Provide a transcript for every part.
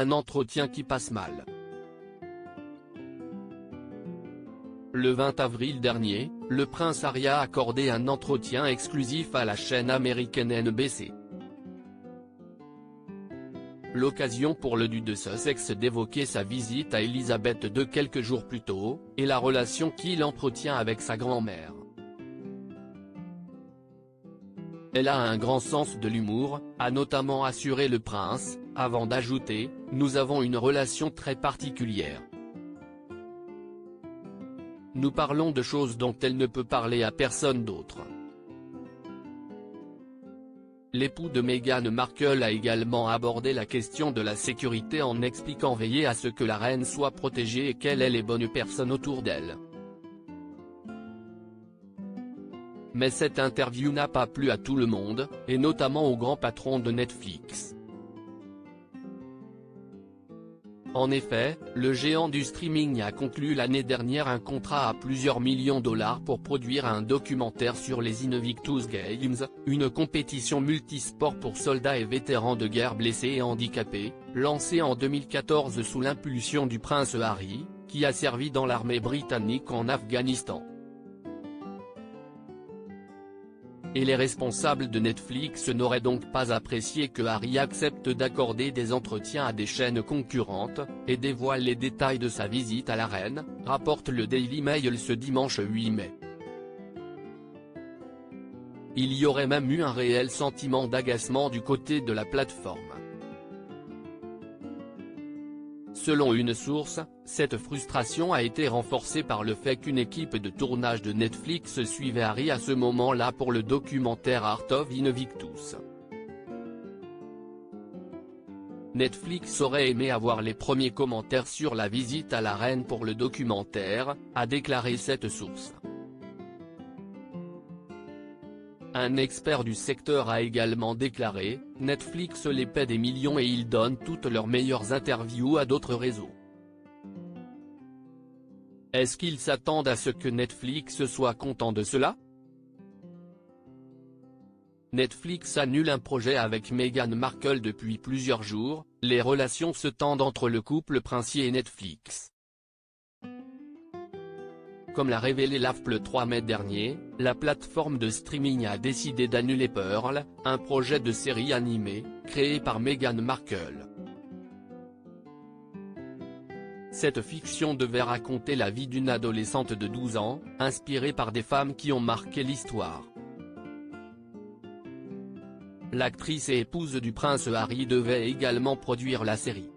un entretien qui passe mal. Le 20 avril dernier, le prince Harry a accordé un entretien exclusif à la chaîne américaine NBC. L'occasion pour le duc de Sussex d'évoquer sa visite à Elisabeth II quelques jours plus tôt, et la relation qu'il entretient avec sa grand-mère. Elle a un grand sens de l'humour, a notamment assuré le prince, avant d'ajouter « Nous avons une relation très particulière. Nous parlons de choses dont elle ne peut parler à personne d'autre ». L'époux de Meghan Markle a également abordé la question de la sécurité en expliquant veiller à ce que la reine soit protégée et qu'elle ait les bonnes personnes autour d'elle. Mais cette interview n'a pas plu à tout le monde, et notamment au grand patron de Netflix. En effet, le géant du streaming a conclu l'année dernière un contrat à plusieurs millions de dollars pour produire un documentaire sur les Invictus Games, une compétition multisport pour soldats et vétérans de guerre blessés et handicapés, lancée en 2014 sous l'impulsion du prince Harry, qui a servi dans l'armée britannique en Afghanistan. Et les responsables de Netflix n'auraient donc pas apprécié que Harry accepte d'accorder des entretiens à des chaînes concurrentes, et dévoile les détails de sa visite à la reine, rapporte le Daily Mail ce dimanche 8 mai. Il y aurait même eu un réel sentiment d'agacement du côté de la plateforme. Selon une source, cette frustration a été renforcée par le fait qu'une équipe de tournage de Netflix suivait Harry à ce moment-là pour le documentaire Art of Invictus. Netflix aurait aimé avoir les premiers commentaires sur la visite à la reine pour le documentaire, a déclaré cette source. Un expert du secteur a également déclaré « Netflix les paie des millions et ils donnent toutes leurs meilleures interviews à d'autres réseaux. Est-ce qu'ils s'attendent à ce que Netflix soit content de cela ? Netflix annule un projet avec Meghan Markle depuis plusieurs jours, les relations se tendent entre le couple princier et Netflix. Comme l'a révélé l'AFP le 3 mai dernier, la plateforme de streaming a décidé d'annuler Pearl, un projet de série animée, créé par Meghan Markle. Cette fiction devait raconter la vie d'une adolescente de 12 ans, inspirée par des femmes qui ont marqué l'histoire. L'actrice et épouse du prince Harry devait également produire la série.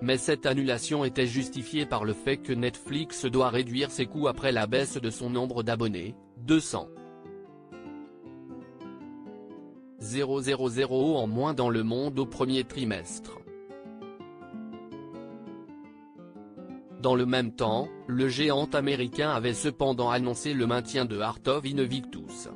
Mais cette annulation était justifiée par le fait que Netflix doit réduire ses coûts après la baisse de son nombre d'abonnés, 200 000 en moins dans le monde au premier trimestre. Dans le même temps, le géant américain avait cependant annoncé le maintien de Art of Invictus.